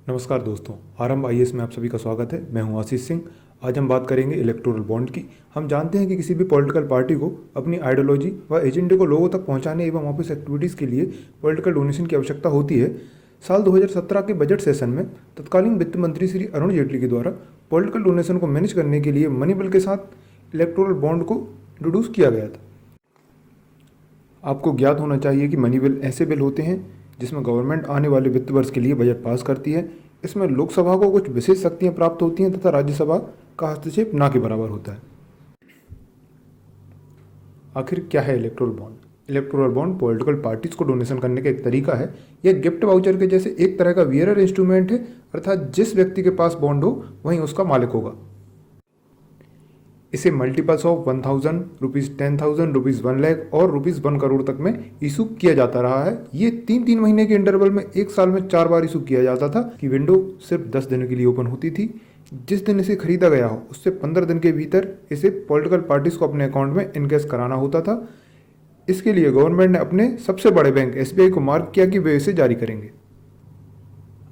नमस्कार दोस्तों, आरंभ आईएएस में आप सभी का स्वागत है। मैं हूं आशीष सिंह। आज हम बात करेंगे इलेक्टोरल बॉन्ड की। हम जानते हैं कि किसी भी पॉलिटिकल पार्टी को अपनी आइडियोलॉजी व एजेंडे को लोगों तक पहुंचाने एवं ऑफिस एक्टिविटीज़ के लिए पॉलिटिकल डोनेशन की आवश्यकता होती है। साल 2017 के बजट सेशन में तत्कालीन वित्त मंत्री श्री अरुण जेटली के द्वारा पॉलिटिकल डोनेशन को मैनेज करने के लिए मनी बिल के साथ इलेक्टोरल बॉन्ड को इंट्रोड्यूस किया गया था। आपको ज्ञात होना चाहिए कि मनी बिल ऐसे बिल होते हैं जिसमें गवर्नमेंट आने वाले वित्त वर्ष के लिए बजट पास करती है। इसमें लोकसभा को कुछ विशेष शक्तियां प्राप्त होती हैं तथा राज्यसभा का हस्तक्षेप ना के बराबर होता है। आखिर क्या है electoral bond? Electoral bond political parties को डोनेशन करने का एक तरीका है। यह गिफ्ट वाउचर के जैसे एक तरह का वियरर इंस्ट्रूमेंट है, अर्थात जिस व्यक्ति के पास बॉन्ड हो वहीं उसका मालिक होगा। इसे multiples of 1000 rupees, 10,000 rupees, 1 lakh और रुपीज़ 1 करोड़ तक में इशू किया जाता रहा है। ये 3-3 महीने के इंटरवल में एक साल में 4 बार इशू किया जाता था कि विंडो सिर्फ 10 दिन के लिए ओपन होती थी। जिस दिन इसे खरीदा गया हो उससे 15 दिन के भीतर इसे पॉलिटिकल पार्टीज को अपने अकाउंट में इनकैश कराना होता था। इसके लिए गवर्नमेंट ने अपने सबसे बड़े बैंक SBI को मार्क किया कि वे इसे जारी करेंगे।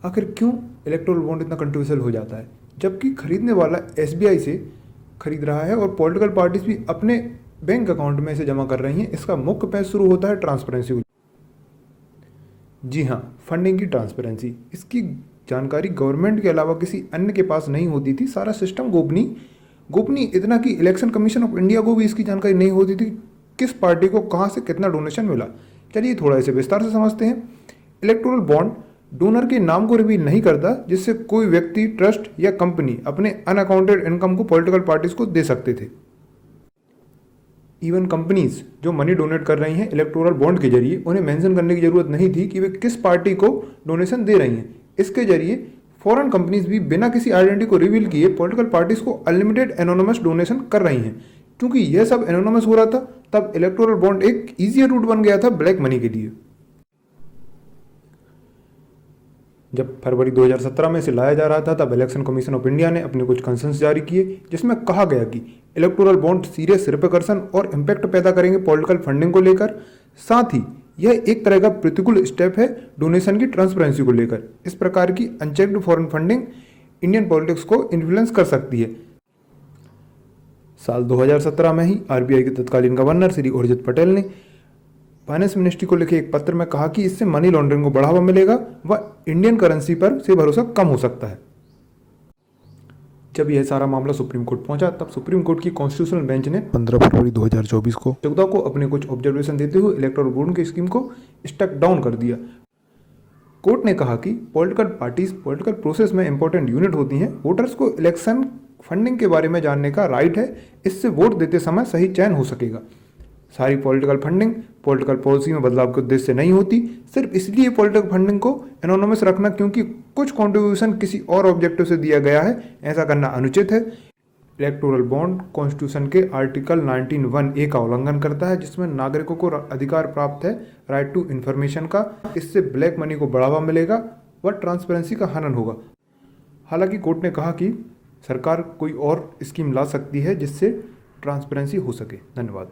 आखिर क्यों इलेक्टोरल बॉन्ड इतना कंट्रोवर्शियल हो जाता है, जबकि खरीदने वाला SBI से खरीद रहा है और पॉलिटिकल पार्टीज भी अपने बैंक अकाउंट में इसे जमा कर रही हैं? इसका मुख्य पहलू शुरू होता है ट्रांसपेरेंसी। जी हाँ, फंडिंग की ट्रांसपेरेंसी। इसकी जानकारी गवर्नमेंट के अलावा किसी अन्य के पास नहीं होती थी। सारा सिस्टम गोपनीय इतना कि इलेक्शन कमीशन ऑफ इंडिया को भी इसकी जानकारी नहीं होती थी किस पार्टी को कहाँ से कितना डोनेशन मिला। चलिए थोड़ा इसे विस्तार से समझते हैं। इलेक्टोरल बॉन्ड डोनर के नाम को रिवील नहीं करता, जिससे कोई व्यक्ति, ट्रस्ट या कंपनी अपने अनअकाउंटेड इनकम को पॉलिटिकल पार्टीज को दे सकते थे। इवन कंपनीज जो मनी डोनेट कर रही हैं इलेक्टोरल बॉन्ड के जरिए, उन्हें मेंशन करने की जरूरत नहीं थी कि वे किस पार्टी को डोनेशन दे रही हैं। इसके जरिए फॉरेन कंपनीज भी बिना किसी आइडेंटिटी को रिवील किए पॉलिटिकल पार्टीज को अनलिमिटेड एनोनिमस डोनेशन कर रही हैं। क्योंकि यह सब एनोनिमस हो रहा था, तब इलेक्टोरल बॉन्ड एक ईजियर रूट बन गया था ब्लैक मनी के लिए। जब फरवरी 2017 में इसे लाया जा रहा था, तब इलेक्शन कमीशन ऑफ इंडिया ने अपने कुछ कंसर्न्स जारी किए, जिसमें कहा गया कि इलेक्टोरल बॉन्ड सीरियस रिपरकशन और इम्पैक्ट पैदा करेंगे पॉलिटिकल फंडिंग को लेकर। साथ ही यह एक तरह का प्रतिकूल स्टेप है डोनेशन की ट्रांसपेरेंसी को लेकर। इस प्रकार की unchecked foreign funding Indian politics को इन्फ्लुएंस कर सकती है। साल 2017 में ही RBI के तत्कालीन गवर्नर श्री उर्जित पटेल ने फाइनेंस मिनिस्ट्री को लिखे एक पत्र में कहा कि इससे मनी लॉन्ड्रिंग को बढ़ावा मिलेगा व इंडियन करेंसी पर से भरोसा कम हो सकता है। जब यह सारा मामला सुप्रीम कोर्ट पहुंचा, तब सुप्रीम कोर्ट की कॉन्स्टिट्यूशनल बेंच ने 15 फरवरी 2024 को चौदह को अपने कुछ ऑब्जर्वेशन देते हुए इलेक्टोरल बॉन्ड की स्कीम को स्टक डाउन कर दिया। कोर्ट ने कहा कि पॉलिटिकल पार्टीज पॉलिटिकल प्रोसेस में इंपॉर्टेंट यूनिट होती हैं। वोटर्स को इलेक्शन फंडिंग के बारे में जानने का राइट है। इससे वोट देते समय सही चयन हो सकेगा। सारी पॉलिटिकल फंडिंग पॉलिटिकल पॉलिसी में बदलाव के उद्देश्य से नहीं होती, सिर्फ इसलिए पॉलिटिकल फंडिंग को एनोनिमस रखना क्योंकि कुछ कंट्रीब्यूशन किसी और ऑब्जेक्टिव से दिया गया है, ऐसा करना अनुचित है। इलेक्टोरल बॉन्ड कॉन्स्टिट्यूशन के आर्टिकल 19(1)(a) का उल्लंघन करता है, जिसमें नागरिकों को अधिकार प्राप्त है राइट टू इन्फॉर्मेशन का। इससे ब्लैक मनी को बढ़ावा मिलेगा व ट्रांसपेरेंसी का हनन होगा। हालांकि कोर्ट ने कहा कि सरकार कोई और स्कीम ला सकती है जिससे ट्रांसपेरेंसी हो सके। धन्यवाद।